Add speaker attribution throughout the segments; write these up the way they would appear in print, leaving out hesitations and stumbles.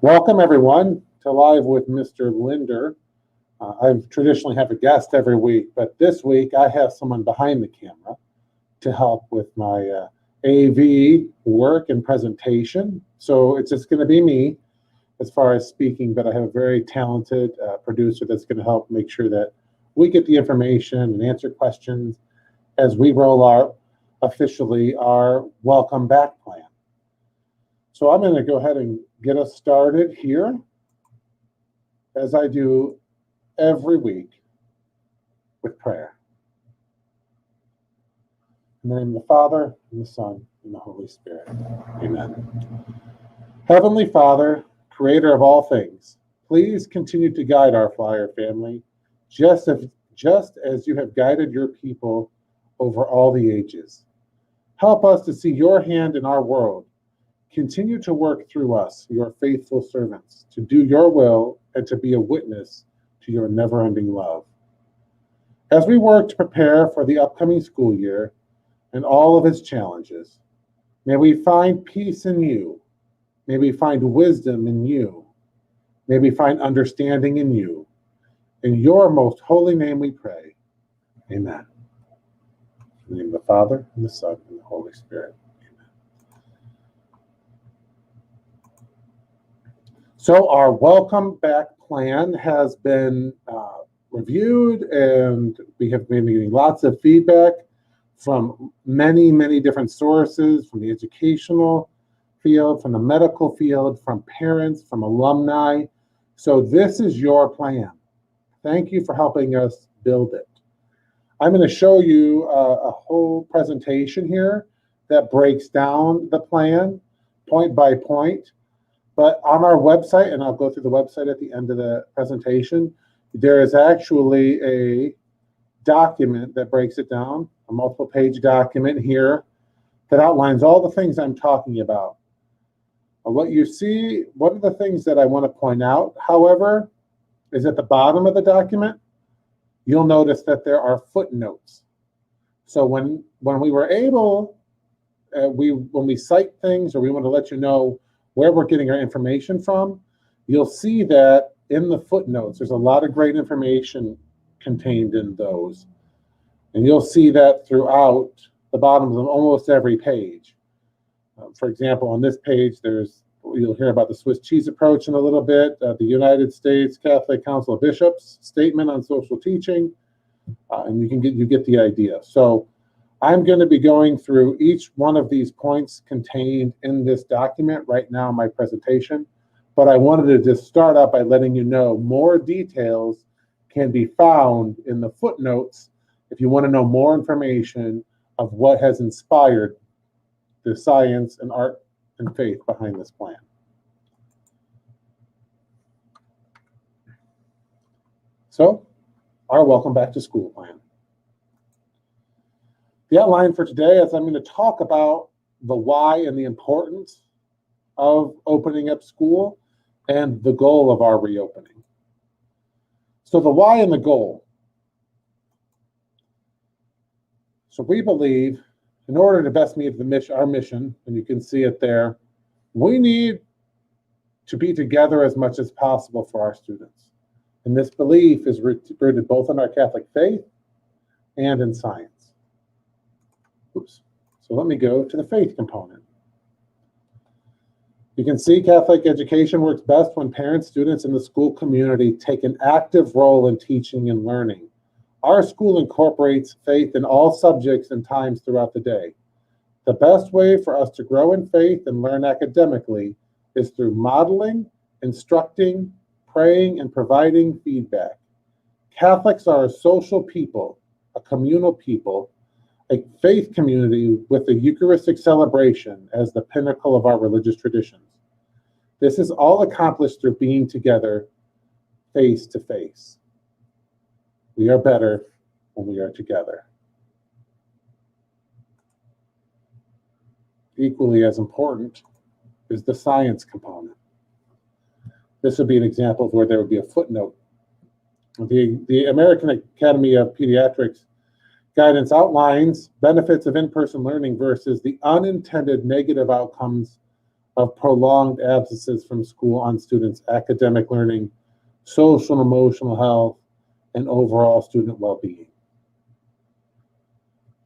Speaker 1: Welcome, everyone, to Live with Mr. Linder. I traditionally have a guest every week, but this week I have someone behind the camera to help with my AV work and presentation. So it's just going to be me as far as speaking, but I have a very talented producer that's going to help make sure that we get the information and answer questions as we roll out officially our welcome back plan. So I'm going to go ahead and get us started here, as I do every week, with prayer. In the name of the Father, and the Son, and the Holy Spirit. Amen. Heavenly Father, creator of all things, please continue to guide our Flyer family, just as you have guided your people over all the ages. Help us to see your hand in our world. Continue to work through us, your faithful servants, to do your will and to be a witness to your never-ending love. As we work to prepare for the upcoming school year and all of its challenges, may we find peace in you. May we find wisdom in you. May we find understanding in you. In your most holy name we pray. Amen. In the name of the Father, and the Son, and the Holy Spirit. So our welcome back plan has been reviewed, and we have been getting lots of feedback from many, many different sources, from the educational field, from the medical field, from parents, from alumni. So this is your plan. Thank you for helping us build it. I'm going to show you a whole presentation here that breaks down the plan point by point. But on our website, and I'll go through the website at the end of the presentation, there is actually a document that breaks it down, a multiple page document here that outlines all the things I'm talking about. What you see, one of the things that I want to point out, however, is at the bottom of the document, you'll notice that there are footnotes. So when we were able, when we cite things or we want to let you know where we're getting our information from, you'll see that in the footnotes, there's a lot of great information contained in those. And you'll see that throughout the bottoms of almost every page. For example, on this page, you'll hear about the Swiss cheese approach in a little bit, the United States Catholic Council of Bishops statement on social teaching, and you get the idea. So I'm going to be going through each one of these points contained in this document right now in my presentation, but I wanted to just start out by letting you know more details can be found in the footnotes if you want to know more information of what has inspired the science and art and faith behind this plan. So, our welcome back to school plan. The outline for today is I'm going to talk about the why and the importance of opening up school and the goal of our reopening. So the why and the goal. So we believe in order to best meet our mission, and you can see it there, we need to be together as much as possible for our students. And this belief is rooted both in our Catholic faith and in science. Oops. So let me go to the faith component. You can see Catholic education works best when parents, students, and the school community take an active role in teaching and learning. Our school incorporates faith in all subjects and times throughout the day. The best way for us to grow in faith and learn academically is through modeling, instructing, praying, and providing feedback. Catholics are a social people, a communal people, a faith community with the Eucharistic celebration as the pinnacle of our religious traditions. This is all accomplished through being together face to face. We are better when we are together. Equally as important is the science component. This would be an example of where there would be a footnote. The American Academy of Pediatrics guidance outlines benefits of in-person learning versus the unintended negative outcomes of prolonged absences from school on students' academic learning, social and emotional health, and overall student well-being.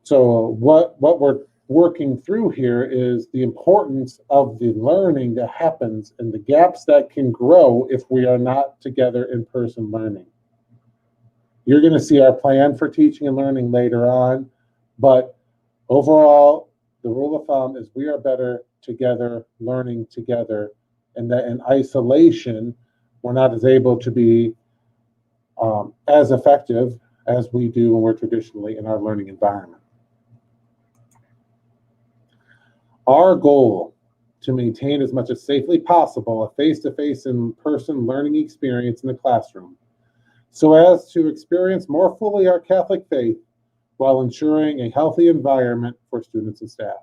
Speaker 1: So what we're working through here is the importance of the learning that happens and the gaps that can grow if we are not together in person learning. You're going to see our plan for teaching and learning later on, but overall, the rule of thumb is we are better together, learning together, and that in isolation, we're not as able to be as effective as we do when we're traditionally in our learning environment. Our goal to maintain as much as safely possible a face-to-face in-person learning experience in the classroom, so as to experience more fully our Catholic faith while ensuring a healthy environment for students and staff.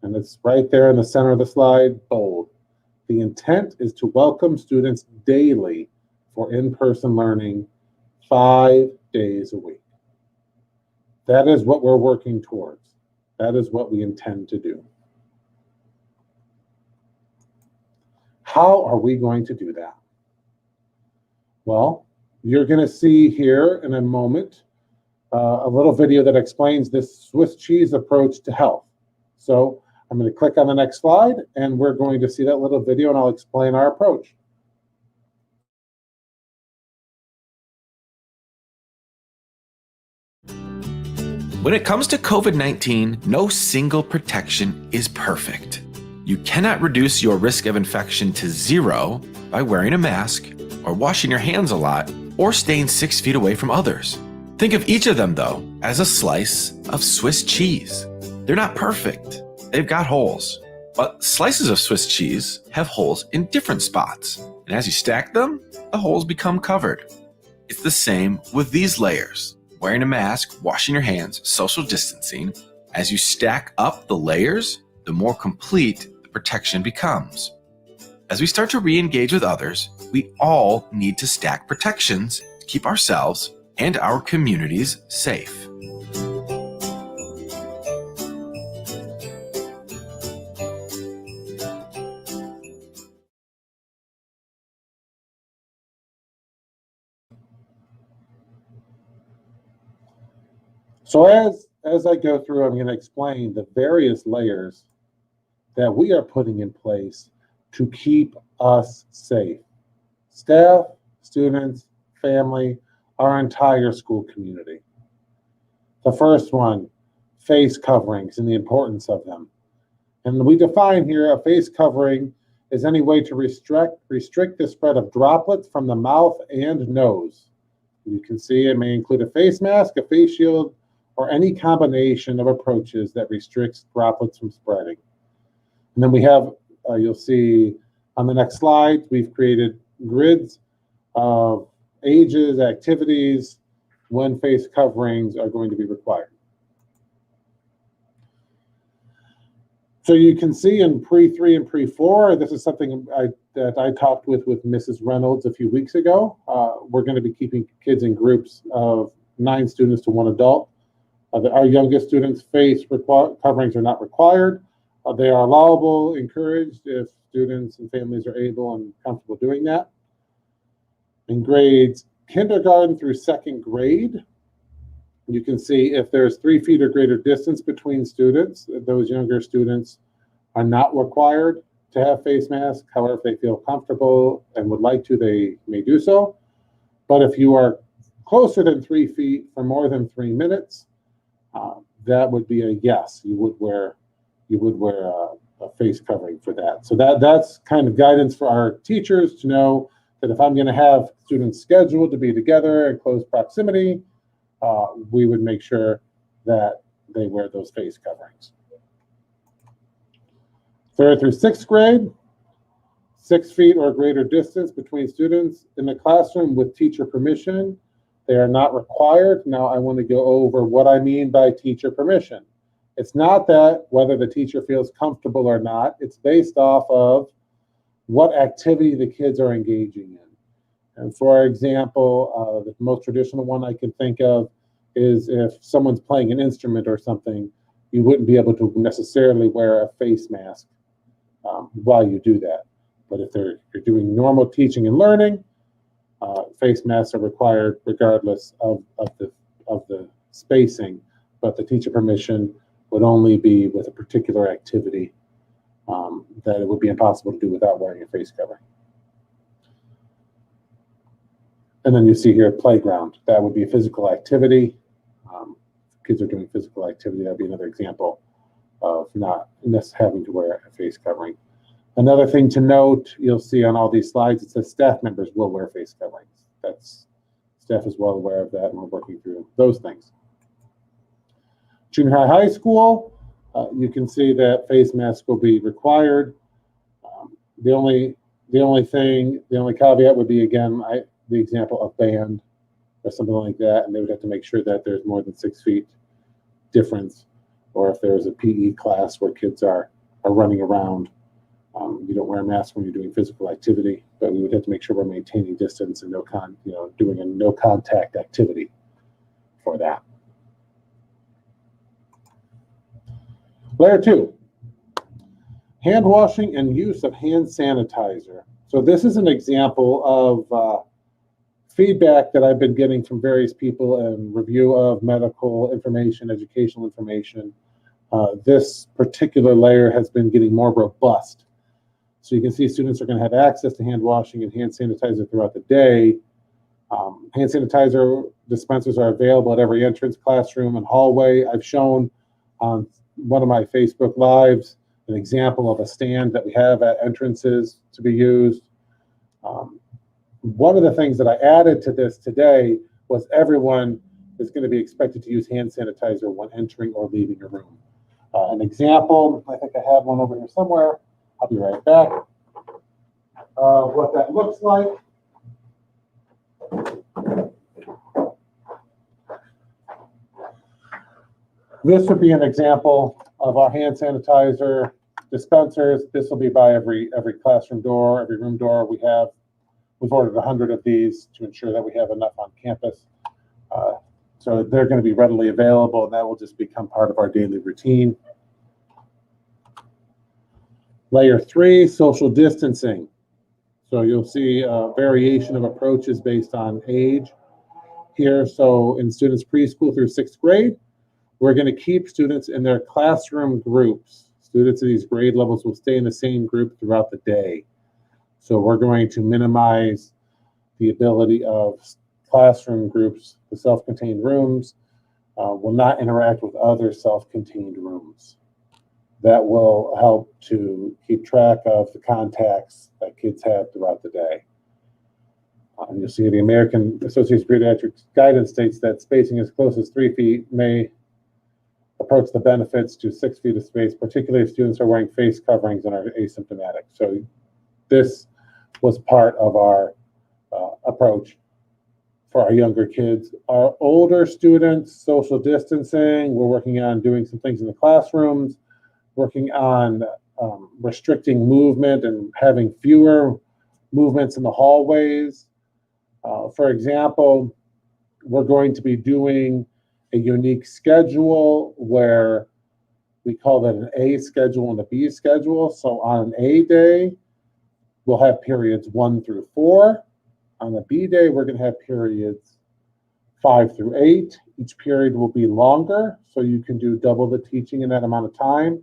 Speaker 1: And it's right there in the center of the slide, bold. The intent is to welcome students daily for in-person learning 5 days a week. That is what we're working towards. That is what we intend to do. How are we going to do that? Well, you're going to see here in a moment a little video that explains this Swiss cheese approach to health. So I'm going to click on the next slide, and we're going to see that little video, and I'll explain our approach.
Speaker 2: When it comes to COVID-19, no single protection is perfect. You cannot reduce your risk of infection to zero by wearing a mask, or washing your hands a lot, or staying 6 feet away from others. Think of each of them, though, as a slice of Swiss cheese. They're not perfect. They've got holes. But slices of Swiss cheese have holes in different spots. And as you stack them, the holes become covered. It's the same with these layers. Wearing a mask, washing your hands, social distancing. As you stack up the layers, the more complete the protection becomes. As we start to re-engage with others, we all need to stack protections to keep ourselves and our communities safe.
Speaker 1: So as I go through, I'm going to explain the various layers that we are putting in place to keep us safe. Staff, students, family, our entire school community. The first one, face coverings and the importance of them. And we define here a face covering is any way to restrict the spread of droplets from the mouth and nose. You can see it may include a face mask, a face shield, or any combination of approaches that restricts droplets from spreading. And then we have, you'll see on the next slide, we've created grids of ages, activities, when face coverings are going to be required. So you can see in pre-3 and pre-4, this is something that I talked with Mrs. Reynolds a few weeks ago. We're going to be keeping kids in groups of 9 students to 1 adult. Our youngest students' face coverings are not required. They are allowable, encouraged if students and families are able and comfortable doing that. In grades kindergarten through 2nd grade, you can see if there's 3 feet or greater distance between students, those younger students are not required to have face masks. However, if they feel comfortable and would like to, they may do so. But if you are closer than 3 feet for more than 3 minutes, that would be a yes. You would wear a face covering for that. So that's kind of guidance for our teachers to know that if I'm going to have students scheduled to be together in close proximity, we would make sure that they wear those face coverings. 3rd through 6th grade, 6 feet or greater distance between students in the classroom with teacher permission. They are not required. Now I want to go over what I mean by teacher permission. It's not that whether the teacher feels comfortable or not. It's based off of what activity the kids are engaging in. And for example, the most traditional one I can think of is if someone's playing an instrument or something, you wouldn't be able to necessarily wear a face mask while you do that. But if you're doing normal teaching and learning, face masks are required regardless of the spacing, but the teacher permission would only be with a particular activity that it would be impossible to do without wearing a face covering. And then you see here playground. That would be a physical activity. Kids are doing physical activity. That'd be another example of not having to wear a face covering. Another thing to note, you'll see on all these slides, it says staff members will wear face coverings. Staff is well aware of that, and we're working through those things. Junior high school, you can see that face masks will be required. The only caveat would be, again, the example of band or something like that, and they would have to make sure that there's more than 6 feet difference, or if there's a PE class where kids are running around. You don't wear a mask when you're doing physical activity, but we would have to make sure we're maintaining distance and doing a no contact activity for that. Layer 2, hand washing and use of hand sanitizer. So this is an example of feedback that I've been getting from various people and review of medical information, educational information. This particular layer has been getting more robust. So you can see students are going to have access to hand washing and hand sanitizer throughout the day. Hand sanitizer dispensers are available at every entrance, classroom, and hallway. I've shown on one of my Facebook Lives an example of a stand that we have at entrances to be used. One of the things that I added to this today was everyone is going to be expected to use hand sanitizer when entering or leaving a room. An example, I think I have one over here somewhere. I'll be right back. What that looks like. This would be an example of our hand sanitizer dispensers. This will be by every classroom door, every room door. We've ordered 100 of these to ensure that we have enough on campus. So they're going to be readily available, and that will just become part of our daily routine. Layer 3, social distancing. So you'll see a variation of approaches based on age here. So in students preschool through 6th grade, we're going to keep students in their classroom groups. Students in these grade levels will stay in the same group throughout the day. So we're going to minimize the ability of classroom groups, the self-contained rooms, will not interact with other self-contained rooms. That will help to keep track of the contacts that kids have throughout the day. And you'll see the American Association of Pediatrics guidance states that spacing as close as 3 feet may approach the benefits to 6 feet of space, particularly if students are wearing face coverings and are asymptomatic. So this was part of our approach for our younger kids. Our older students, social distancing, we're working on doing some things in the classrooms, working on restricting movement and having fewer movements in the hallways. For example, we're going to be doing a unique schedule where we call that an A schedule and a B schedule. So on an A day, we'll have periods 1 through 4. On a B day, we're going to have periods 5 through 8. Each period will be longer, so you can do double the teaching in that amount of time.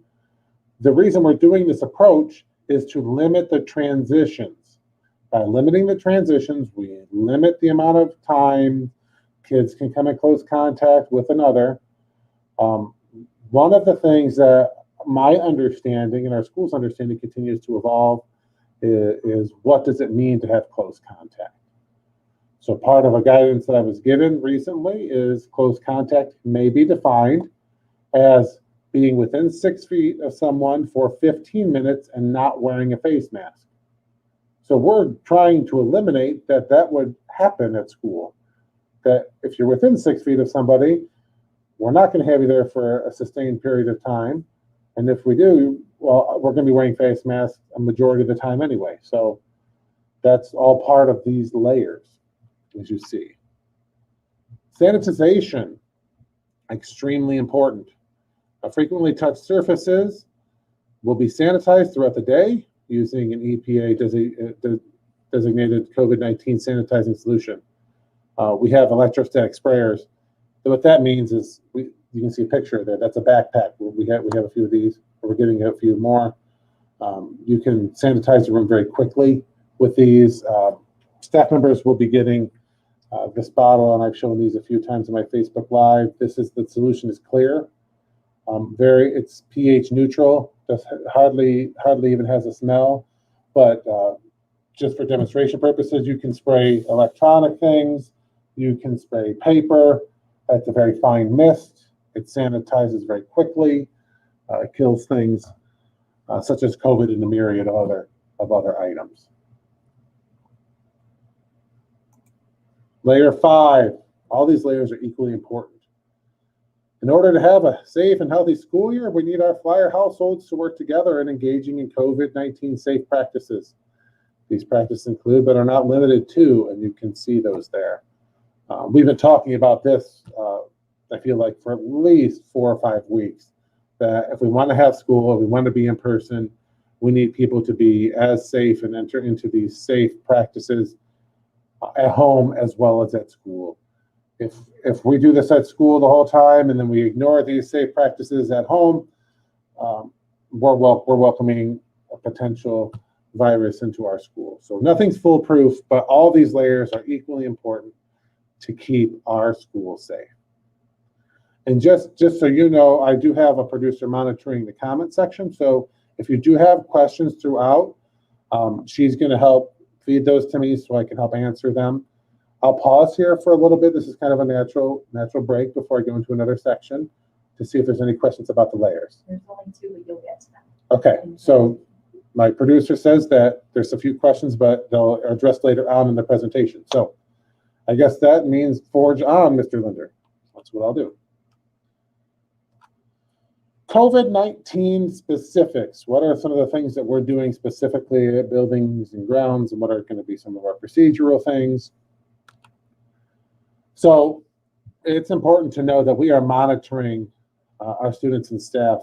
Speaker 1: The reason we're doing this approach is to limit the transitions. By limiting the transitions, we limit the amount of time kids can come in close contact with another. One of the things that my understanding and our school's understanding continues to evolve is what does it mean to have close contact? So part of a guidance that I was given recently is close contact may be defined as being within 6 feet of someone for 15 minutes and not wearing a face mask. So we're trying to eliminate that would happen at school. That if you're within 6 feet of somebody, we're not going to have you there for a sustained period of time. And if we do, well, we're going to be wearing face masks a majority of the time anyway. So that's all part of these layers, as you see. Sanitization, extremely important. Frequently touched surfaces, will be sanitized throughout the day using an EPA designated COVID-19 sanitizing solution. We have electrostatic sprayers. So what that means is, you can see a picture there. That's a backpack. We have a few of these. We're getting a few more. You can sanitize the room very quickly with these. Staff members will be getting this bottle, and I've shown these a few times in my Facebook Live. The solution is clear. It's pH neutral. Hardly even has a smell. But just for demonstration purposes, you can spray electronic things. You can spray paper. It's a very fine mist. It sanitizes very quickly. It kills things such as COVID and a myriad of other items. Layer 5. All these layers are equally important. In order to have a safe and healthy school year, we need our flyer households to work together in engaging in COVID-19 safe practices. These practices include, but are not limited to, and you can see those there. We've been talking about this, I feel like, for at least 4 or 5 weeks, that if we want to have school, if we want to be in person, we need people to be as safe and enter into these safe practices at home as well as at school. If we do this at school the whole time and then we ignore these safe practices at home, we're welcoming a potential virus into our school. So nothing's foolproof, but all these layers are equally important to keep our school safe. And just so you know, I do have a producer monitoring the comment section. So if you do have questions throughout, she's going to help feed those to me so I can help answer them. I'll pause here for a little bit. This is kind of a natural break before I go into another section to see if there's any questions about the layers.
Speaker 3: There's only 2, but you'll get to them.
Speaker 1: Okay, so my producer says that there's a few questions, but they'll address later on in the presentation. So I guess that means forge on, Mr. Linder. That's what I'll do. COVID-19 specifics. What are some of the things that we're doing specifically at buildings and grounds, and what are going to be some of our procedural things? So it's important to know that we are monitoring our students and staff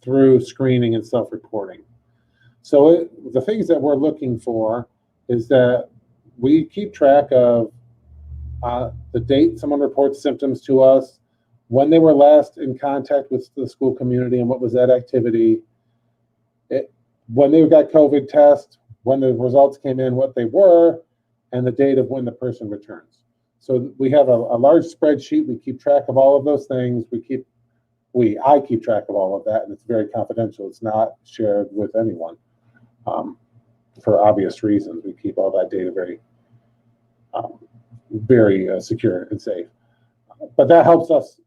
Speaker 1: through screening and self-reporting. So the things that we're looking for is that we keep track of the date someone reports symptoms to us, when they were last in contact with the school community and what was that activity, when they got COVID test, when the results came in, what they were, and the date of when the person returns. So we have a large spreadsheet. We keep track of all of those things. I keep track of all of that, and it's very confidential. It's not shared with anyone for obvious reasons. We keep all that data very secure and safe. But that helps us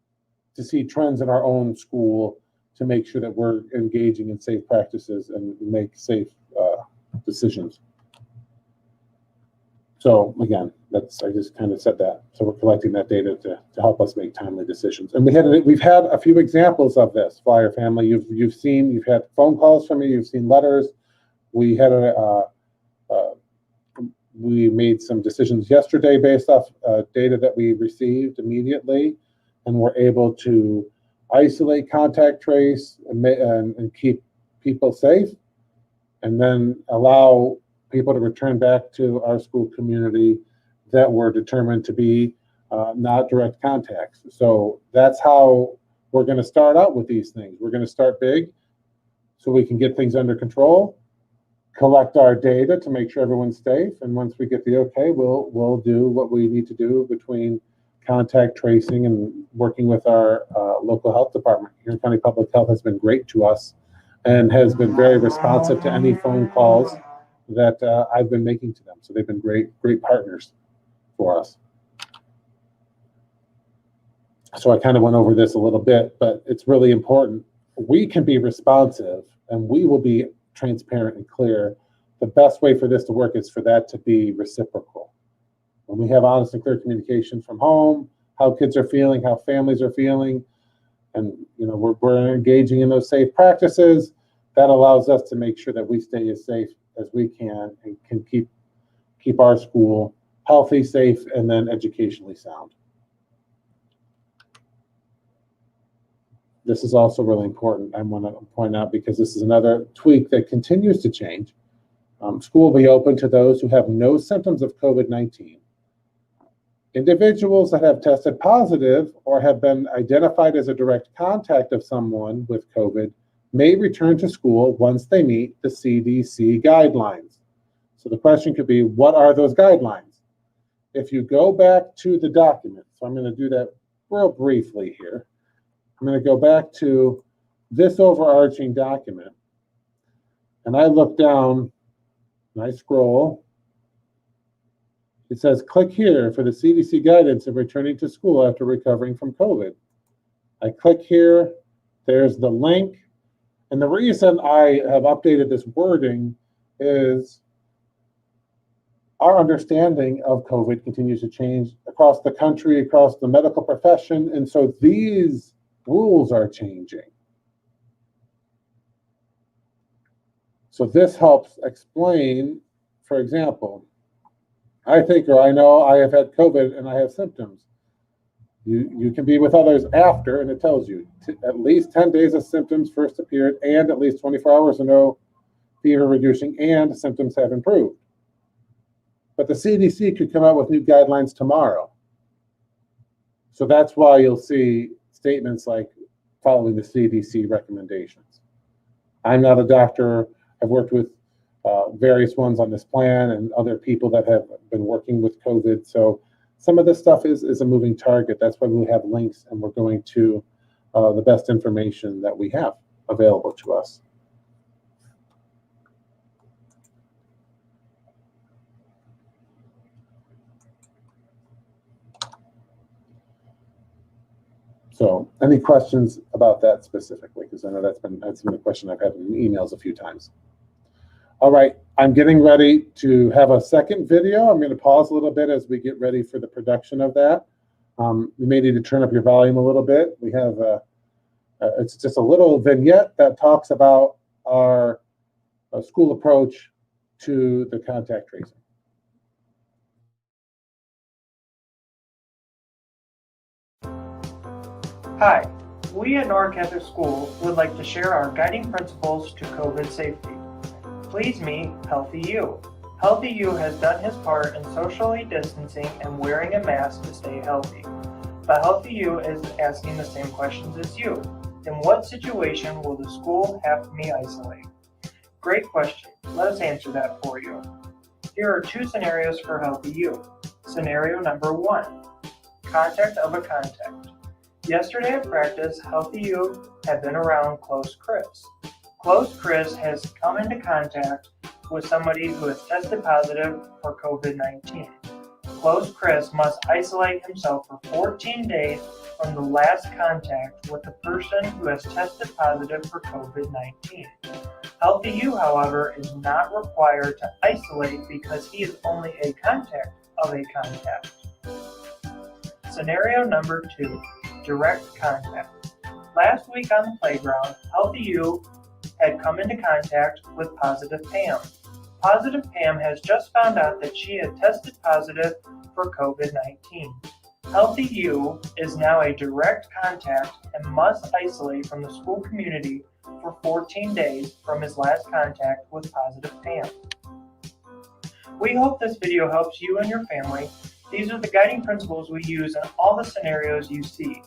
Speaker 1: to see trends in our own school to make sure that we're engaging in safe practices and make safe decisions. So again, I just kind of said that. So we're collecting that data to help us make timely decisions. And we've had a few examples of this, Flyer family. You've had phone calls from me. You've seen letters. We had we made some decisions yesterday based off data that we received immediately, and we're able to isolate, contact trace, and keep people safe, and then allow people to return back to our school community that were determined to be not direct contacts. So that's how we're going to start out with these things. We're going to start big so we can get things under control, collect our data to make sure everyone's safe, and once we get the okay, we'll do what we need to do between contact tracing and working with our local health department. Huron County Public Health has been great to us and has been very responsive to any phone calls that I've been making to them. So they've been great partners for us. So I kind of went over this a little bit, but it's really important. We can be responsive and we will be transparent and clear. The best way for this to work is for that to be reciprocal. When we have honest and clear communication from home, how kids are feeling, how families are feeling, and we're engaging in those safe practices, that allows us to make sure that we stay as safe as we can and can keep our school healthy, safe, and then educationally sound. this is also really important. I want to point out because this is another tweak that continues to change. School will be open to those who have no symptoms of COVID-19. Individuals that have tested positive or have been identified as a direct contact of someone with COVID may return to school once they meet the CDC guidelines. So the question could be, what are those guidelines? If you go back to the document, so I'm going to do that real briefly here. I'm going to go back to this overarching document, and I look down and I scroll. It says, click here for the CDC guidance of returning to school after recovering from COVID. I click here, there's the link. And the reason I have updated this wording is our understanding of COVID continues to change across the country, across the medical profession. And so these rules are changing. So this helps explain, for example, I think, or I know I have had COVID and I have symptoms. You can be with others after, and it tells you at least 10 days of symptoms first appeared, and at least 24 hours of no fever reducing, and symptoms have improved. But the CDC could come out with new guidelines tomorrow. So that's why you'll see statements like following the CDC recommendations. I'm not a doctor. I've worked with various ones on this plan and other people that have been working with COVID. So some of this stuff is a moving target. That's why we have links, and we're going to the best information that we have available to us. So any questions about that specifically? Because I know that's been a question I've had in emails a few times. All right, I'm getting ready to have a second video. I'm going to pause a little bit as we get ready for the production of that. You may need to turn up your volume a little bit. We have it's just a little vignette that talks about our school approach to the contact tracing.
Speaker 4: Hi, we at North Catholic School would like to share our guiding principles to COVID safety. Please meet Healthy You. Healthy You has done his part in socially distancing and wearing a mask to stay healthy. But Healthy You is asking the same questions as you. In what situation will the school have me isolate? Great question. Let us answer that for you. Here are two scenarios for Healthy You. Scenario number 1, contact of a contact. Yesterday at practice, Healthy You had been around Close Chris. Close Chris has come into contact with somebody who has tested positive for COVID-19. Close Chris must isolate himself for 14 days from the last contact with the person who has tested positive for COVID-19. Healthy You, however, is not required to isolate because he is only a contact of a contact. Scenario number 2, direct contact. Last week on the playground, Healthy You had come into contact with Positive Pam. Positive Pam has just found out that she had tested positive for COVID-19. Healthy You is now a direct contact and must isolate from the school community for 14 days from his last contact with Positive Pam. We hope this video helps you and your family. These are the guiding principles we use in all the scenarios you see.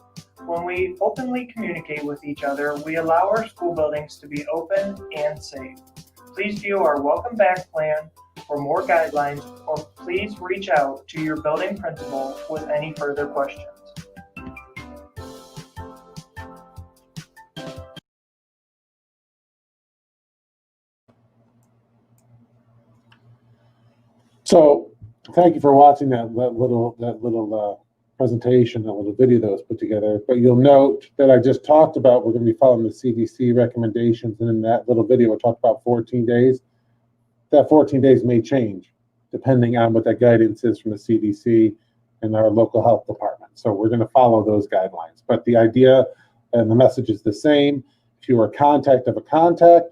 Speaker 4: When we openly communicate with each other, we allow our school buildings to be open and safe. Please view our Welcome Back plan for more guidelines, or please reach out to your building principal with any further questions.
Speaker 1: So thank you for watching that little presentation, that little video that was put together. But you'll note that I just talked about we're going to be following the CDC recommendations, and in that little video we talked about 14 days. That 14 days may change depending on what that guidance is from the CDC and our local health department. So we're going to follow those guidelines. But the idea and the message is the same. If you are a contact of a contact,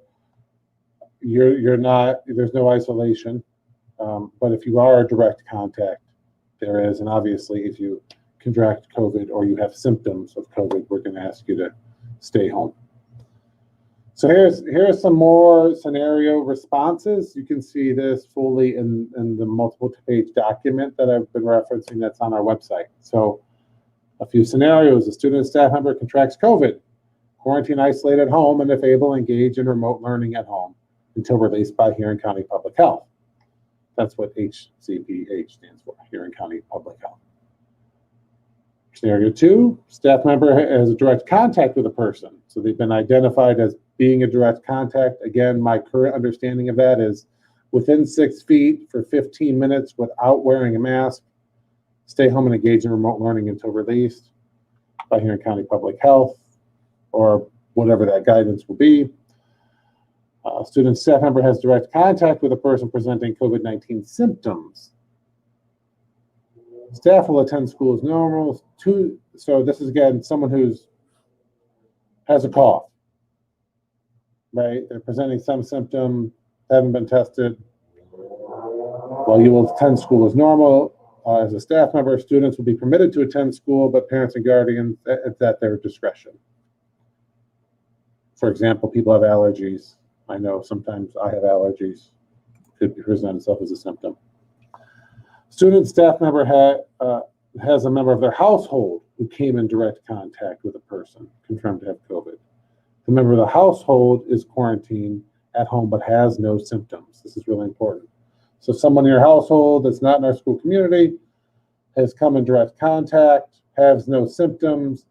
Speaker 1: you're not, there's no isolation. But if you are a direct contact, there is. And obviously, if you contract COVID or you have symptoms of COVID, we're going to ask you to stay home. So here's some more scenario responses. You can see this fully in the multiple page document that I've been referencing that's on our website. So a few scenarios: a student and staff member contracts COVID, quarantine, isolate at home, and if able, engage in remote learning at home until released by Huron County Public Health. That's what HCPH stands for, Huron County Public Health. Scenario 2, staff member has a direct contact with a person. So they've been identified as being a direct contact. Again, my current understanding of that is within 6 feet for 15 minutes without wearing a mask, stay home and engage in remote learning until released by Huron County Public Health or whatever that guidance will be. Student staff member has direct contact with a person presenting COVID-19 symptoms. Staff will attend school as normal. So this is, again, someone who's has a cough, right? They're presenting some symptom, haven't been tested. Well, you will attend school as normal. As a staff member, students will be permitted to attend school, but parents and guardians, it's at their discretion. For example, people have allergies. I know sometimes I have allergies. Could present itself as a symptom. Student staff member has a member of their household who came in direct contact with a person confirmed to have COVID. The member of the household is quarantined at home but has no symptoms. This is really important. So someone in your household that's not in our school community has come in direct contact, has no symptoms.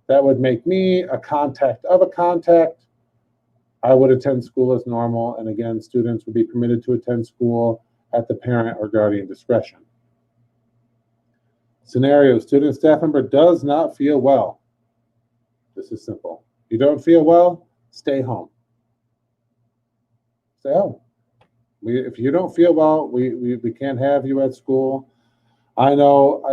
Speaker 1: That would make me a contact of a contact. I would attend school as normal. And again, students would be permitted to attend school at the parent or guardian discretion. Scenario: student staff member does not feel well. This is simple. You don't feel well, stay home. Stay home. If you don't feel well, we can't have you at school. I know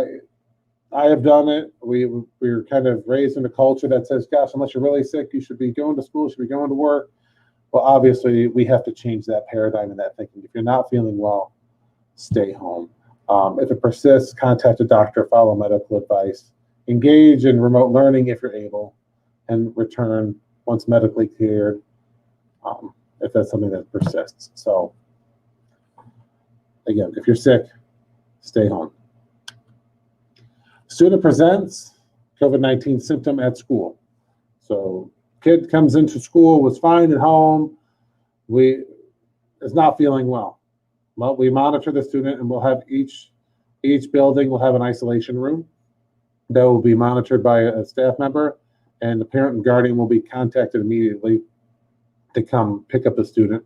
Speaker 1: I have done it. We're kind of raised in a culture that says, gosh, unless you're really sick, you should be going to school, you should be going to work. Well, obviously, we have to change that paradigm and that thinking. If you're not feeling well, stay home. If it persists, contact a doctor, follow medical advice, engage in remote learning if you're able, and return once medically cleared if that's something that persists. So again, if you're sick, stay home. Student presents COVID-19 symptom at school. So kid comes into school, was fine at home, is not feeling well. Well, we monitor the student, and we'll have each building will have an isolation room that will be monitored by a staff member, and the parent and guardian will be contacted immediately to come pick up the student.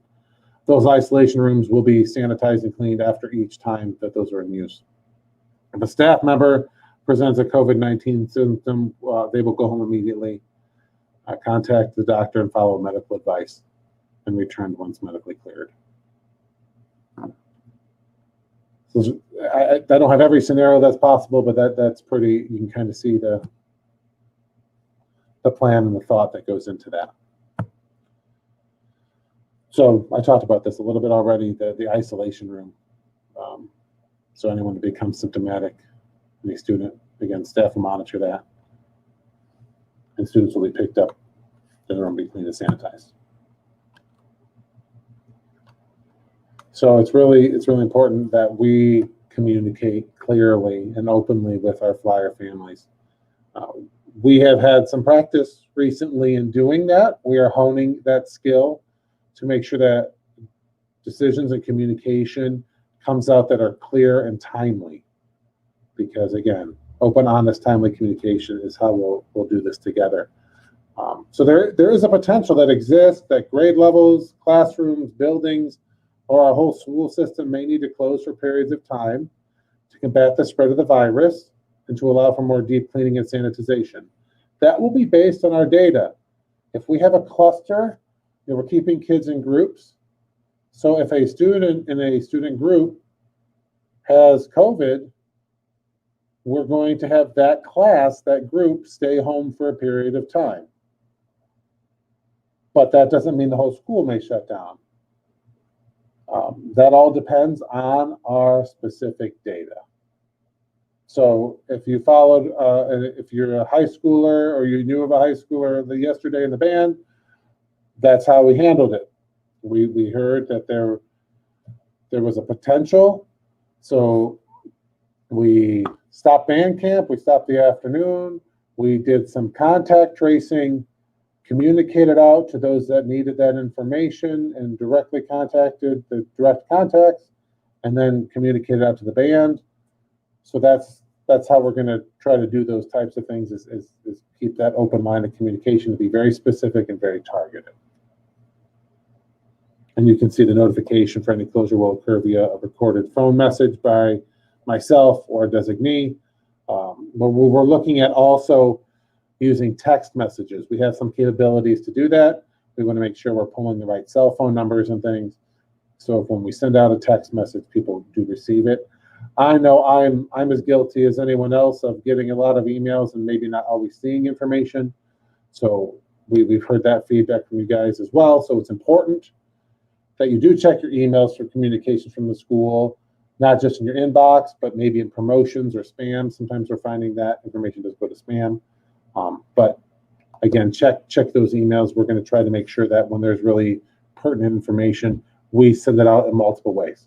Speaker 1: Those isolation rooms will be sanitized and cleaned after each time that those are in use. If a staff member presents a COVID-19 symptom, they will go home immediately, contact the doctor, and follow medical advice, and return once medically cleared. So I don't have every scenario that's possible, but that's pretty, you can kind of see the plan and the thought that goes into that. So I talked about this a little bit already, the isolation room. So anyone who becomes symptomatic, any student, again, staff will monitor that. And students will be picked up, the room will be cleaned and sanitized. So it's really important that we communicate clearly and openly with our flyer families. We have had some practice recently in doing that. We are honing that skill to make sure that decisions and communication comes out that are clear and timely. Because again, open, honest, timely communication is how we'll do this together. So there is a potential that exists that grade levels, classrooms, buildings, or our whole school system may need to close for periods of time to combat the spread of the virus and to allow for more deep cleaning and sanitization. That will be based on our data. If we have a cluster, we're keeping kids in groups. So if a student in a student group has COVID, we're going to have that class, that group, stay home for a period of time. But that doesn't mean the whole school may shut down. That all depends on our specific data. So if you followed, if you're a high schooler or you knew of a high schooler yesterday in the band, that's how we handled it. We heard that there was a potential, so we stopped band camp, we stopped the afternoon, we did some contact tracing, communicated out to those that needed that information and directly contacted the direct contacts, and then communicated out to the band. So that's how we're going to try to do those types of things, is keep that open line of communication, to be very specific and very targeted. And you can see the notification for any closure will occur via a recorded phone message by myself or a designee. But we're looking at also using text messages. We have some capabilities to do that. We want to make sure we're pulling the right cell phone numbers and things. So when we send out a text message, people do receive it. I know I'm as guilty as anyone else of getting a lot of emails and maybe not always seeing information. So we've heard that feedback from you guys as well. So it's important that you do check your emails for communications from the school, not just in your inbox, but maybe in promotions or spam. Sometimes we're finding that information does go to spam. But again, check those emails. We're going to try to make sure that when there's really pertinent information, we send it out in multiple ways.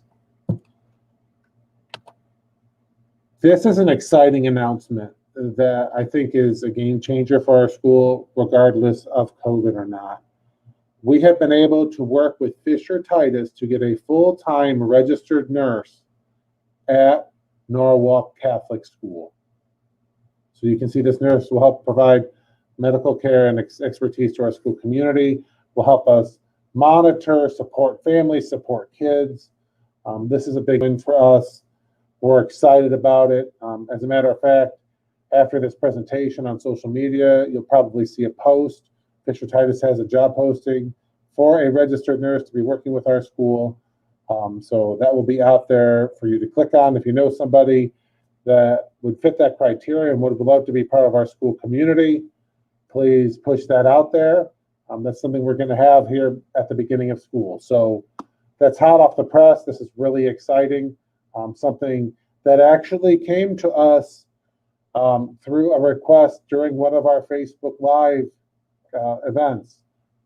Speaker 1: This is an exciting announcement that I think is a game changer for our school, regardless of COVID or not. We have been able to work with Fisher Titus to get a full-time registered nurse at Norwalk Catholic School. So you can see this nurse will help provide medical care and expertise to our school community, will help us monitor, support families, support kids. This is a big win for us. We're excited about it. As a matter of fact, after this presentation on social media, you'll probably see a post. Fisher Titus has a job posting for a registered nurse to be working with our school. So that will be out there for you to click on. If you know somebody that would fit that criteria and would love to be part of our school community, please push that out there. That's something we're going to have here at the beginning of school. So that's hot off the press. This is really exciting. Something that actually came to us through a request during one of our Facebook Live events.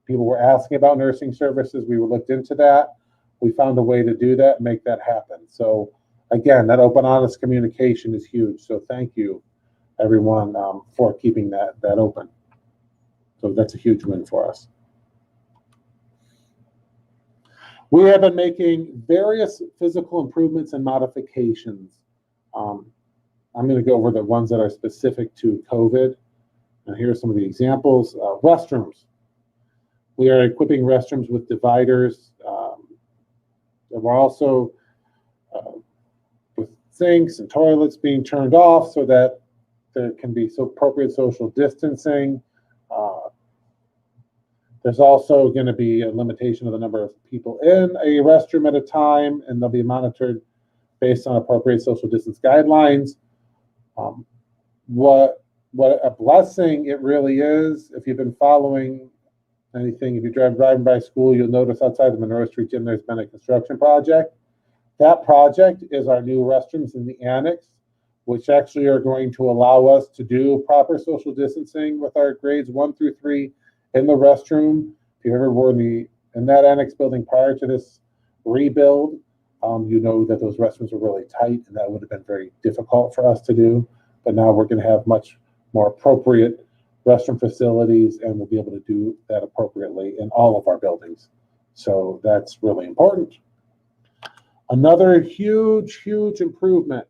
Speaker 1: People were asking about nursing services. We looked into that. We found a way to do that, make that happen. So again, that open, honest communication is huge. So thank you, everyone, for keeping that open. So that's a huge win for us. We have been making various physical improvements and modifications. I'm going to go over the ones that are specific to COVID. And here are some of the examples. Restrooms. We are equipping restrooms with dividers. And we're also with sinks and toilets being turned off so that there can be appropriate social distancing. There's also going to be a limitation of the number of people in a restroom at a time, and they'll be monitored based on appropriate social distance guidelines. What a blessing it really is. If you've been following anything, if you're driving by school, you'll notice outside the Monroe Street Gym there's been a construction project. That project is our new restrooms in the Annex, which actually are going to allow us to do proper social distancing with our grades 1 through 3 in the restroom. If you ever were in that Annex building prior to this rebuild, you know that those restrooms were really tight, and that would have been very difficult for us to do. But now we're going to have much more appropriate restroom facilities, and we'll be able to do that appropriately in all of our buildings. So that's really important. Another huge improvement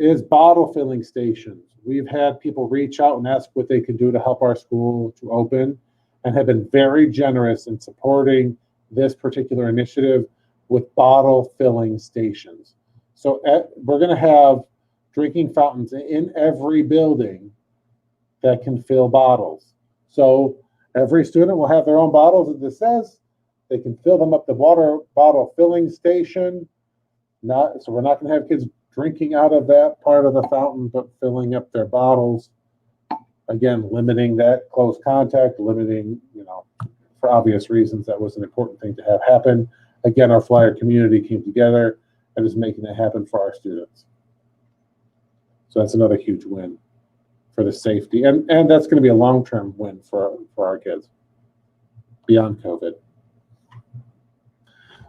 Speaker 1: is bottle filling stations. We've had people reach out and ask what they can do to help our school to open, and have been very generous in supporting this particular initiative with bottle filling stations. So we're going to have drinking fountains in every building that can fill bottles. So every student will have their own bottles, as it says. They can fill them up the water bottle filling station. So we're not going to have kids drinking out of that part of the fountain, but filling up their bottles. Again, limiting that close contact, limiting, for obvious reasons, that was an important thing to have happen. Again, our flyer community came together and is making it happen for our students. So that's another huge win for the safety. And that's going to be a long-term win for our kids beyond COVID.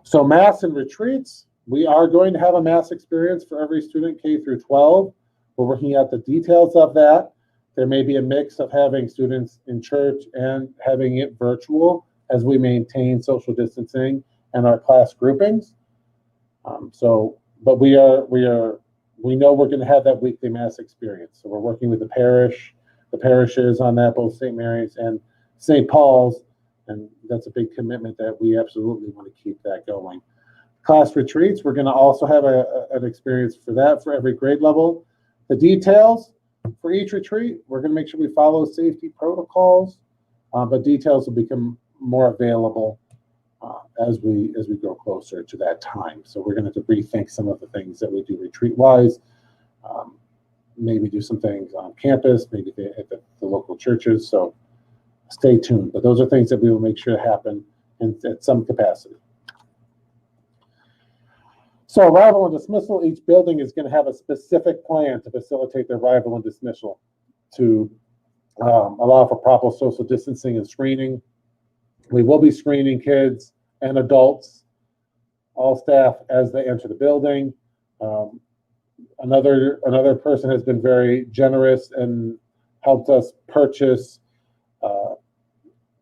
Speaker 1: So mass and retreats, we are going to have a mass experience for every student K through 12. We're working out the details of that. There may be a mix of having students in church and having it virtual as we maintain social distancing and our class groupings. But we know we're going to have that weekly mass experience. So we're working with the parishes on that, both St. Mary's and St. Paul's, and that's a big commitment that we absolutely want to keep that going. Class retreats, we're going to also have an experience for that for every grade level. The details for each retreat, we're going to make sure we follow safety protocols, but details will become more available as we go closer to that time. So we're going to have to rethink some of the things that we do retreat-wise, maybe do some things on campus, maybe at the local churches. So stay tuned. But those are things that we will make sure happen at some capacity. So arrival and dismissal, each building is going to have a specific plan to facilitate the arrival and dismissal to allow for proper social distancing and screening. We will be screening kids and adults, all staff, as they enter the building. Another person has been very generous and helped us purchase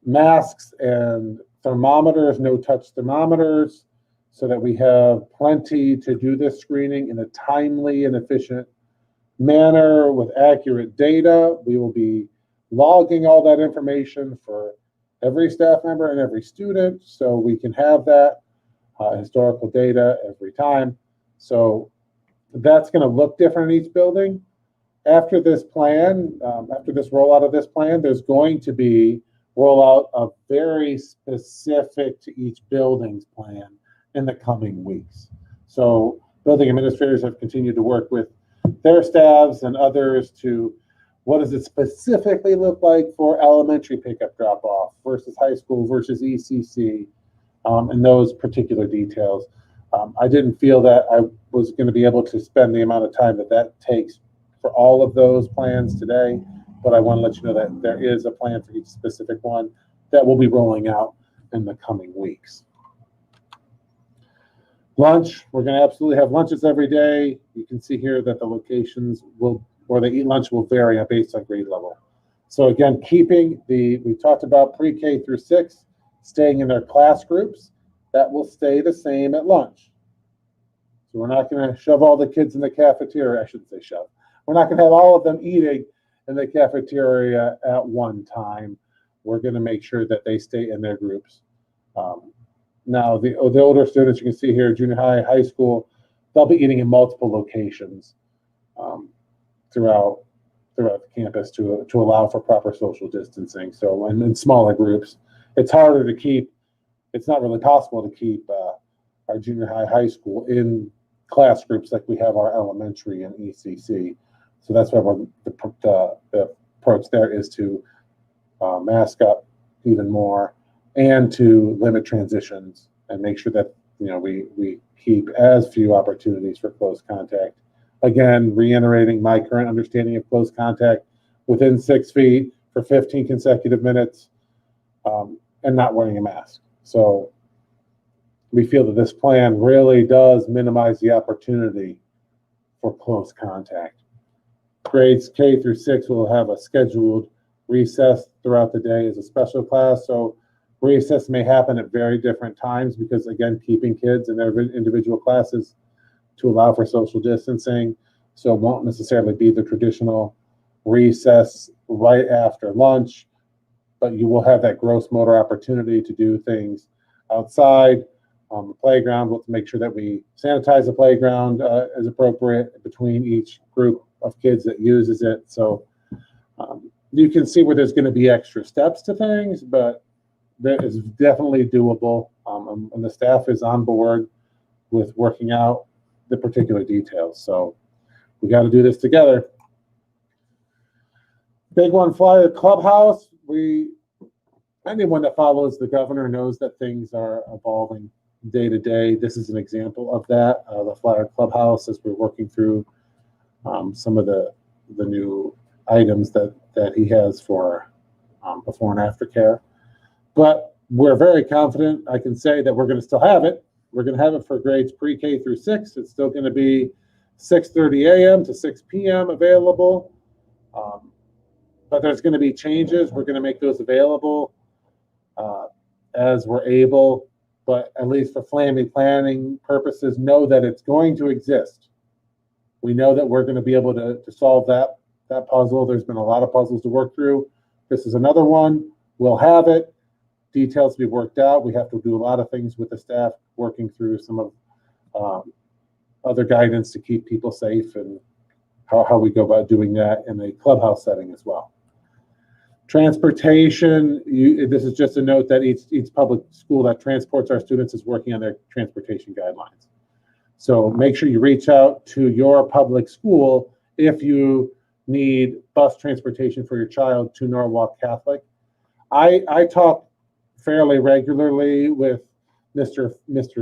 Speaker 1: masks and thermometers, no-touch thermometers, so that we have plenty to do this screening in a timely and efficient manner with accurate data. We will be logging all that information for every staff member and every student, so we can have that historical data every time. So that's going to look different in each building. After this plan, after this rollout of this plan, there's going to be rollout of very specific to each building's plan in the coming weeks. So building administrators have continued to work with their staffs and others to what does it specifically look like for elementary pickup drop-off versus high school versus ECC, and those particular details. I didn't feel that I was going to be able to spend the amount of time that takes for all of those plans today, but I want to let you know that there is a plan for each specific one that will be rolling out in the coming weeks. Lunch, we're going to absolutely have lunches every day. You can see here that the locations where they eat lunch will vary based on grade level. So again, we talked about pre-K through 6, staying in their class groups. That will stay the same at lunch. So we're not going to shove all the kids in the cafeteria. I shouldn't say shove. We're not going to have all of them eating in the cafeteria at one time. We're going to make sure that they stay in their groups. Now, the older students, you can see here, junior high, high school, they'll be eating in multiple locations throughout the campus to allow for proper social distancing. So in smaller groups, it's harder to keep, it's not really possible to keep our junior high, high school in class groups like we have our elementary and ECC. So that's why the approach there is to mask up even more and to limit transitions and make sure that we keep as few opportunities for close contact. Again, reiterating my current understanding of close contact within 6 feet for 15 consecutive minutes and not wearing a mask. So we feel that this plan really does minimize the opportunity for close contact. Grades K through 6 will have a scheduled recess throughout the day as a special class. So recess may happen at very different times because, again, keeping kids in their individual classes to allow for social distancing. So it won't necessarily be the traditional recess right after lunch, but you will have that gross motor opportunity to do things outside on the playground. We'll make sure that we sanitize the playground as appropriate between each group of kids that uses it. So you can see where there's going to be extra steps to things, but that is definitely doable, and the staff is on board with working out the particular details. So we got to do this together. Big one, Flyer Clubhouse. Anyone that follows the governor knows that things are evolving day to day. This is an example of that, the Flyer Clubhouse, as we're working through some of the new items that he has for before and after care. But we're very confident. I can say that we're going to still have it. We're going to have it for grades pre-K through 6. It's still going to be 6:30 a.m. to 6 p.m. available. But there's going to be changes. We're going to make those available as we're able. But at least for family planning purposes, know that it's going to exist. We know that we're going to be able to solve that puzzle. There's been a lot of puzzles to work through. This is another one. We'll have it. Details to be worked out. We have to do a lot of things with the staff, working through some of other guidance to keep people safe and how we go about doing that in a clubhouse setting as well. Transportation, this is just a note that each public school that transports our students is working on their transportation guidelines. So make sure you reach out to your public school if you need bus transportation for your child to Norwalk Catholic. I talk fairly regularly with Mr.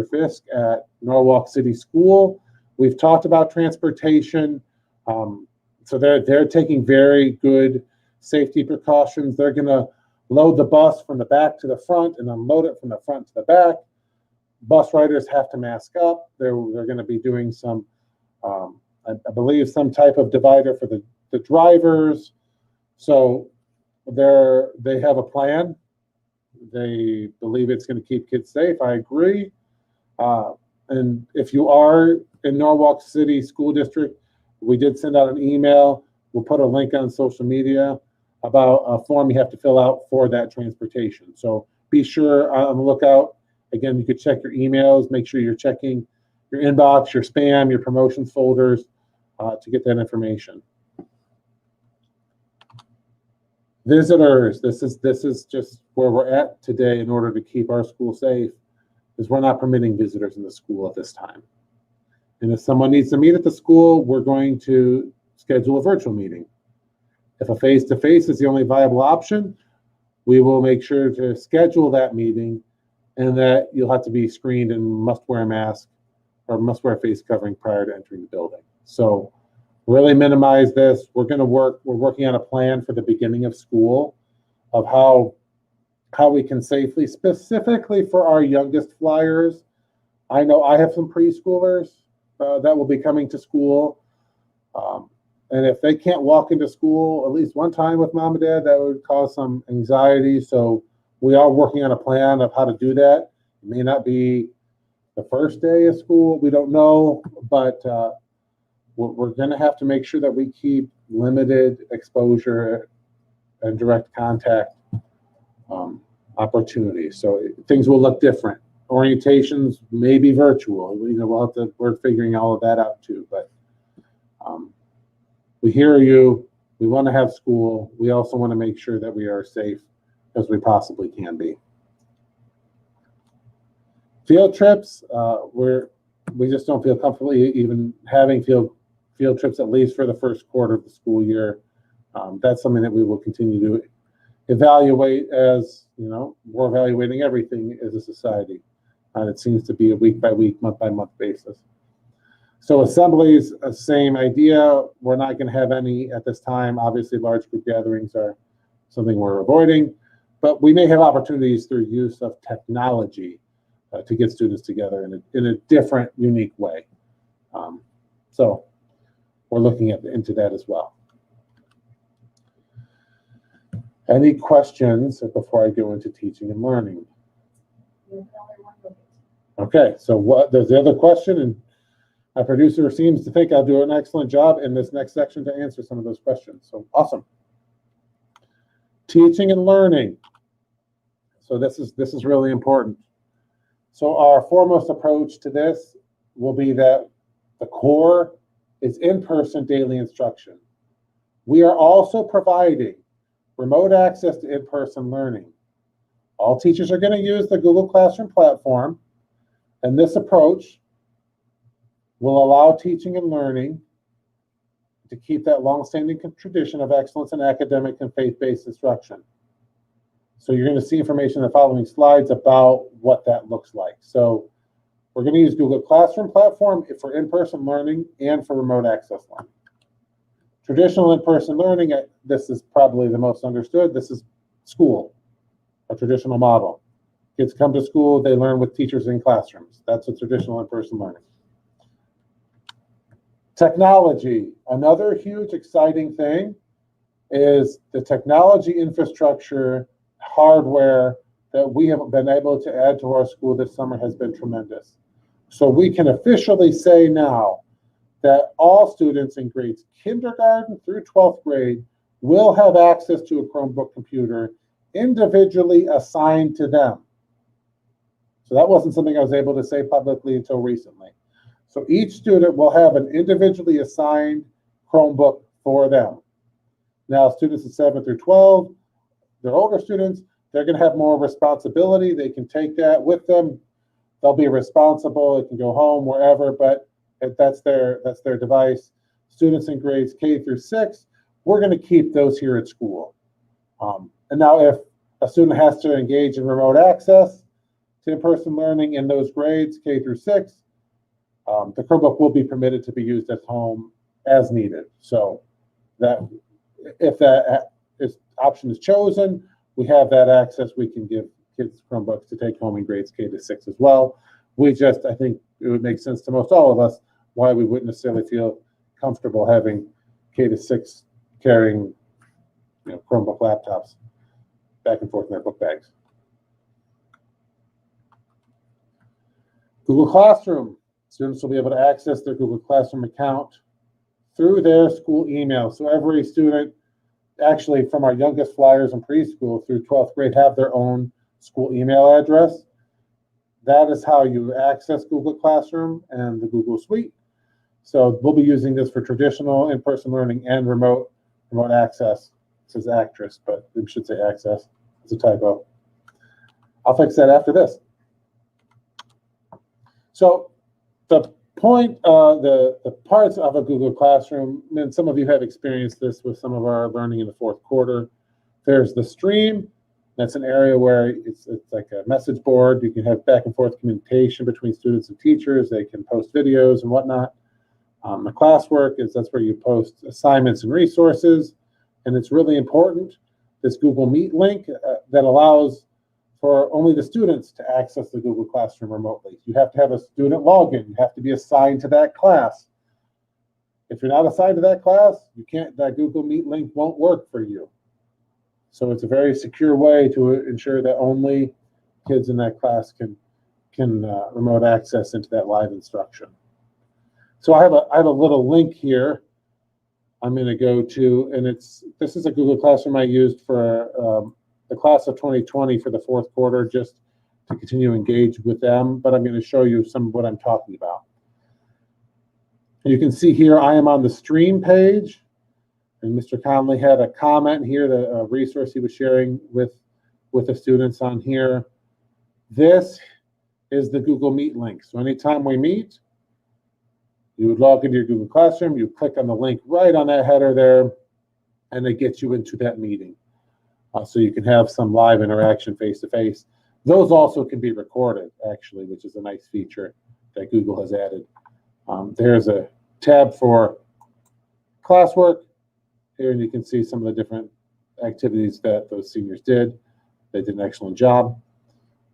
Speaker 1: Fisk at Norwalk City School. We've talked about transportation. So they're taking very good safety precautions. They're going to load the bus from the back to the front and unload it from the front to the back. Bus riders have to mask up. They're going to be doing some, I believe, some type of divider for the drivers. So they have a plan. They believe it's going to keep kids safe. I agree. And if you are in Norwalk City School District, we did send out an email. We'll put a link on social media about a form you have to fill out for that transportation. So be sure on the lookout. Again, you could check your emails. Make sure you're checking your inbox, your spam, your promotions folders to get that information. Visitors, this is just where we're at today in order to keep our school safe, is we're not permitting visitors in the school at this time. And if someone needs to meet at the school, we're going to schedule a virtual meeting. If a face-to-face is the only viable option, we will make sure to schedule that meeting, and that you'll have to be screened and must wear a mask or must wear a face covering prior to entering the building. So really minimize this. We're working on a plan for the beginning of school of how we can safely, specifically for our youngest flyers. I know I have some preschoolers that will be coming to school. And if they can't walk into school at least one time with mom and dad, that would cause some anxiety. So we are working on a plan of how to do that. It may not be the first day of school. We don't know, but we're going to have to make sure that we keep limited exposure and direct contact opportunities. So things will look different. Orientations may be virtual. We're figuring all of that out too. But we hear you. We want to have school. We also want to make sure that we are safe as we possibly can be. Field trips, we just don't feel comfortable even having field trips, at least for the first quarter of the school year. That's something that we will continue to evaluate, as we're evaluating everything as a society. It seems to be a week by week, month by month basis. So assemblies, same idea. We're not going to have any at this time. Obviously, large group gatherings are something we're avoiding, but we may have opportunities through use of technology to get students together in a different, unique way. So we're looking into that as well. Any questions before I go into teaching and learning? Okay, so there's the other question, and my producer seems to think I'll do an excellent job in this next section to answer some of those questions. So awesome. Teaching and learning. So this is really important. So our foremost approach to this will be that the core is in-person daily instruction. We are also providing remote access to in-person learning. All teachers are going to use the Google Classroom platform, and this approach will allow teaching and learning to keep that long-standing tradition of excellence in academic and faith-based instruction. So you're going to see information in the following slides about what that looks like. So we're going to use Google Classroom platform for in-person learning and for remote access learning. Traditional in-person learning, this is probably the most understood. This is school, a traditional model. Kids come to school, they learn with teachers in classrooms. That's a traditional in-person learning. Technology, another huge exciting thing is the technology infrastructure, hardware that we have been able to add to our school this summer has been tremendous. So we can officially say now that all students in grades kindergarten through 12th grade will have access to a Chromebook computer individually assigned to them. So that wasn't something I was able to say publicly until recently. So each student will have an individually assigned Chromebook for them. Now, students in 7 through 12, they're older students, they're going to have more responsibility. They can take that with them. They'll be responsible. It can go home, wherever, but that's their device. Students in grades K through 6, we're going to keep those here at school. And now if a student has to engage in remote access to in-person learning in those grades, K through 6, the Chromebook will be permitted to be used at home as needed. So that if that option is chosen, we have that access. We can give kids Chromebooks to take home in grades K to 6 as well. I think it would make sense to most all of us why we wouldn't necessarily feel comfortable having K to 6 carrying Chromebook laptops back and forth in their book bags. Google Classroom. Students will be able to access their Google Classroom account through their school email. So every student, actually from our youngest flyers in preschool through 12th grade, have their own school email address. That is how you access Google Classroom and the Google Suite. So we'll be using this for traditional in-person learning and remote access. It says actress, but we should say access. It's a typo. I'll fix that after this. So the point, the parts of a Google Classroom, and some of you have experienced this with some of our learning in the fourth quarter. There's the stream. That's an area where it's like a message board. You can have back and forth communication between students and teachers. They can post videos and whatnot. The classwork that's where you post assignments and resources. And it's really important, this Google Meet link that allows for only the students to access the Google Classroom remotely. You have to have a student login. You have to be assigned to that class. If you're not assigned to that class, that Google Meet link won't work for you. So it's a very secure way to ensure that only kids in that class can remote access into that live instruction. So I have a little link here I'm going to go to, and this is a Google Classroom I used for the class of 2020 for the fourth quarter, just to continue to engage with them, but I'm going to show you some of what I'm talking about. You can see here I am on the stream page, and Mr. Conley had a comment here, the resource he was sharing with the students on here. This is the Google Meet link. So anytime we meet, you would log into your Google Classroom, you click on the link right on that header there, and it gets you into that meeting. So you can have some live interaction face-to-face. Those also can be recorded, actually, which is a nice feature that Google has added. There's a tab for classwork here, and you can see some of the different activities that those seniors did. They did an excellent job.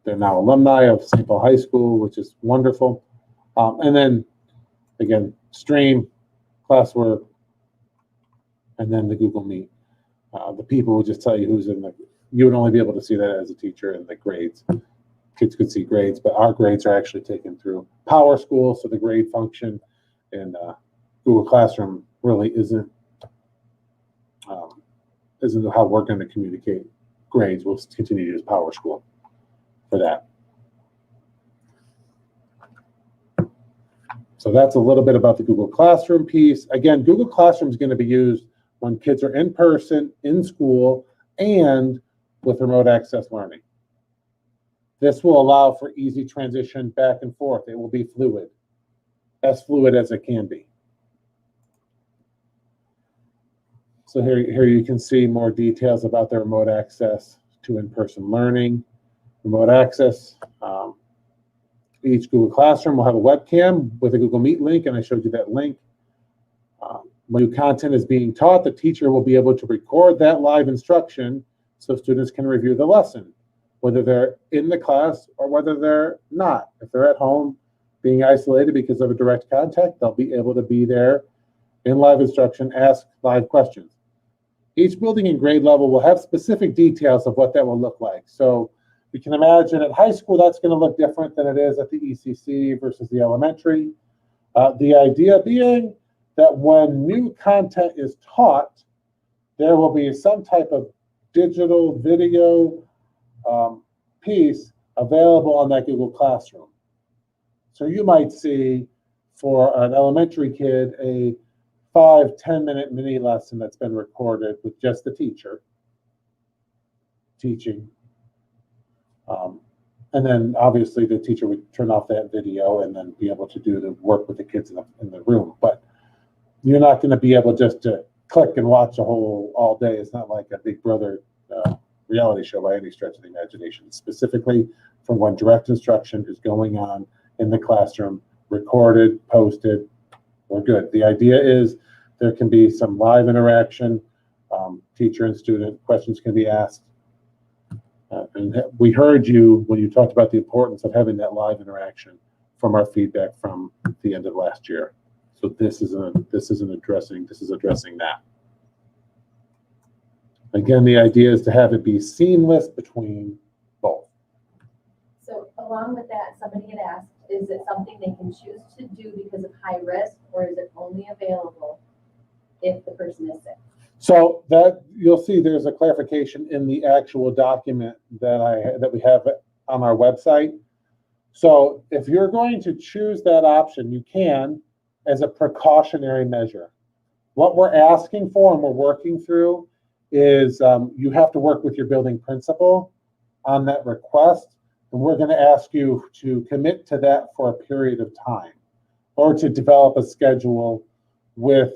Speaker 1: They're now alumni of St. Paul High School, which is wonderful. And then, again, stream, classwork, and then the Google Meet. The people will just tell you who's in you would only be able to see that as a teacher in the grades. Kids could see grades, but our grades are actually taken through Power School, so the grade function in Google Classroom really isn't how we're going to communicate grades. We'll continue to use Power School for that. So that's a little bit about the Google Classroom piece. Again, Google Classroom is going to be used when kids are in person, in school, and with remote access learning. This will allow for easy transition back and forth. It will be fluid as it can be. So here you can see more details about the remote access to in-person learning. Remote access, each Google Classroom will have a webcam with a Google Meet link, and I showed you that link. When new content is being taught, the teacher will be able to record that live instruction so students can review the lesson, whether they're in the class or whether they're not. If they're at home being isolated because of a direct contact, they'll be able to be there in live instruction, ask live questions. Each building and grade level will have specific details of what that will look like. So you can imagine at high school, that's going to look different than it is at the ECC versus the elementary. The idea being that when new content is taught, there will be some type of digital video piece available on that Google Classroom. So you might see for an elementary kid a 5-10 minute mini lesson that's been recorded with just the teacher teaching. And then obviously the teacher would turn off that video and then be able to do the work with the kids in the room. But you're not going to be able just to click and watch a whole all day. It's not like a Big Brother reality show by any stretch of the imagination. Specifically for when direct instruction is going on in the classroom, recorded, posted, we're good. The idea is there can be some live interaction, teacher and student, questions can be asked. And we heard you when you talked about the importance of having that live interaction from our feedback from the end of last year. So this is addressing that. Again, the idea is to have it be seamless between both.
Speaker 3: So along with that, somebody had asked, is it something they can choose to do because of high risk, or is it only available if the person is sick?
Speaker 1: So that you'll see there's a clarification in the actual document that we have on our website. So if you're going to choose that option, you can as a precautionary measure. What we're asking for and we're working through is you have to work with your building principal on that request, and we're going to ask you to commit to that for a period of time or to develop a schedule with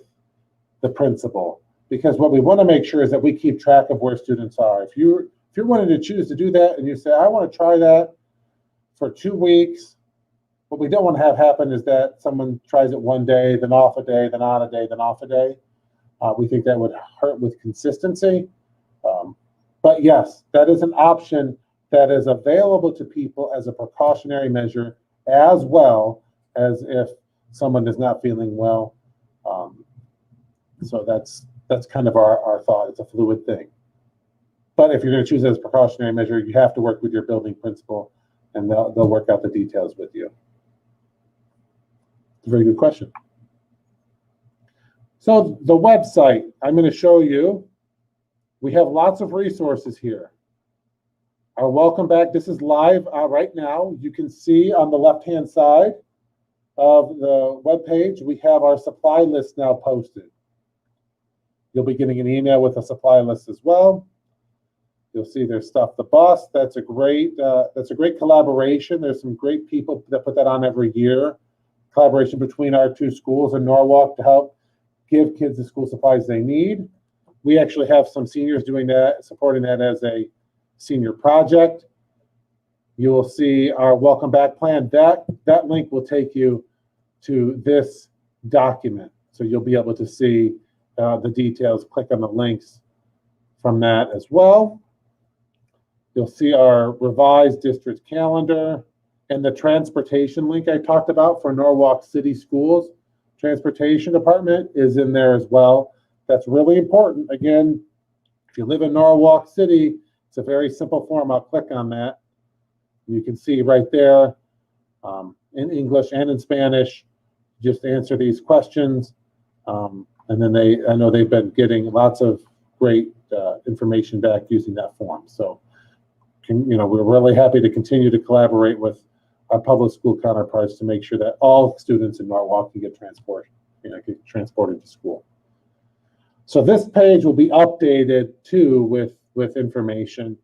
Speaker 1: the principal. Because what we want to make sure is that we keep track of where students are. If you're wanting to choose to do that and you say, I want to try that for 2 weeks, what we don't want to have happen is that someone tries it one day, then off a day, then on a day, then off a day. We think that would hurt with consistency. But yes, that is an option that is available to people as a precautionary measure, as well as if someone is not feeling well. So that's kind of our thought. It's a fluid thing. But if you're going to choose it as a precautionary measure, you have to work with your building principal, and they'll work out the details with you. It's a very good question. So the website, I'm going to show you. We have lots of resources here. Our welcome back. This is live right now. You can see on the left-hand side of the web page, we have our supply list now posted. You'll be getting an email with a supply list as well. You'll see there's Stuff the Bus. That's a great collaboration. There's some great people that put that on every year. Collaboration between our two schools in Norwalk to help give kids the school supplies they need. We actually have some seniors doing that, supporting that as a senior project. You will see our welcome back plan. That link will take you to this document. So you'll be able to see the details. Click on the links from that as well. You'll see our revised district calendar and the transportation link I talked about for Norwalk City Schools. Transportation department is in there as well. That's really important. Again, if you live in Norwalk City, it's a very simple form. I'll click on that. You can see right there in English and in Spanish, just answer these questions. And then I know they've been getting lots of great information back using that form. So, we're really happy to continue to collaborate with our public school counterparts to make sure that all students in Norwalk can get transported to school. So this page will be updated too with information,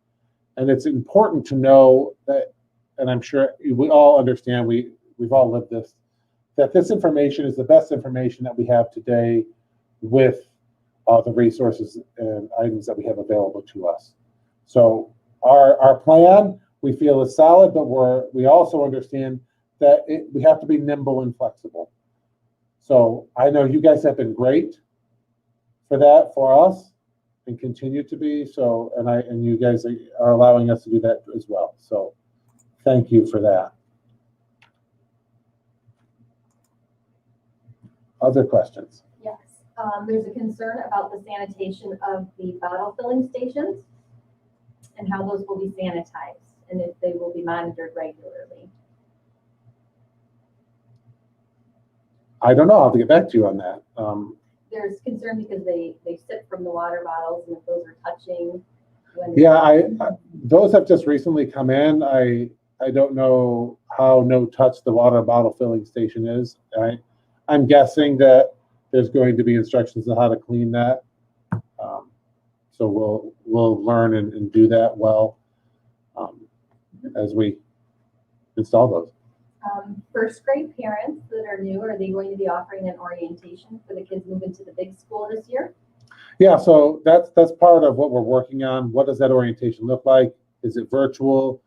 Speaker 1: and it's important to know that, and I'm sure we all understand, we've all lived this, that this information is the best information that we have today with the resources and items that we have available to us. So our plan, we feel, is solid, but we also understand that we have to be nimble and flexible. So I know you guys have been great for that for us and continue to be. So, and you guys are allowing us to do that as well. So thank you for that. Other questions?
Speaker 3: Yes, there's a concern about the sanitation of the bottle filling stations and how those will be sanitized and if they will be monitored regularly.
Speaker 1: I don't know. I'll have to get back to you on that.
Speaker 3: There's concern because they sip from the water bottles and if those are touching.
Speaker 1: Yeah, those have just recently come in. I don't know how no touch the water bottle filling station is. I'm guessing that there's going to be instructions on how to clean that. So we'll learn and do that well as we install those.
Speaker 3: First grade parents that are new, are they going to be offering an orientation for the kids moving to the big school this year?
Speaker 1: Yeah, so that's part of what we're working on. What does that orientation look like? Is it virtual?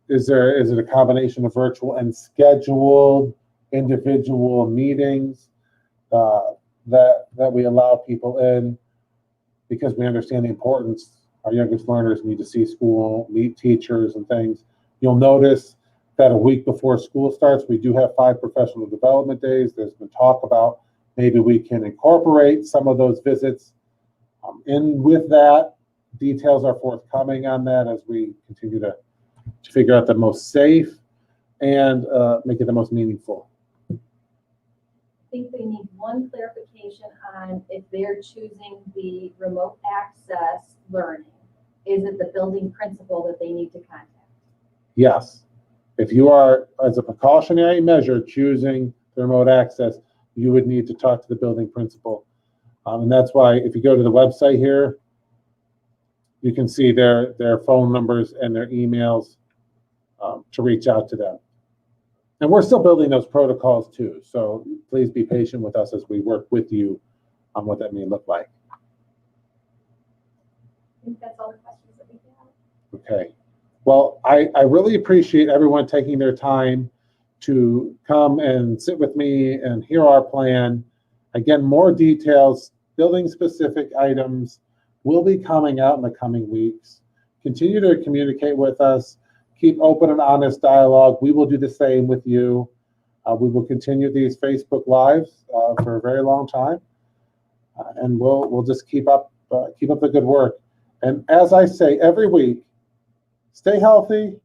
Speaker 1: Is it a combination of virtual and scheduled individual meetings that we allow people in, because we understand the importance. Our youngest learners need to see school, meet teachers and things. You'll notice that a week before school starts, we do have 5 professional development days. There's been talk about maybe we can incorporate some of those visits in with that. Details are forthcoming on that as we continue to figure out the most safe and make it the most meaningful.
Speaker 3: I think they need one clarification on if they're choosing the remote access learning. Is it the building principal that they need to contact?
Speaker 1: Yes. If you are, as a precautionary measure, choosing the remote access, you would need to talk to the building principal. And that's why if you go to the website here, you can see their phone numbers and their emails to reach out to them. And we're still building those protocols too. So please be patient with us as we work with you on what that may look like.
Speaker 3: I think that's all the questions that we have.
Speaker 1: Okay. Well, I really appreciate everyone taking their time to come and sit with me and hear our plan. Again, more details, building specific items will be coming out in the coming weeks. Continue to communicate with us. Keep open and honest dialogue. We will do the same with you. We will continue these Facebook Lives for a very long time. And we'll just keep up the good work. And as I say every week, stay healthy,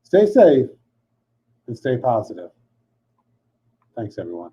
Speaker 1: stay safe, and stay positive. Thanks, everyone.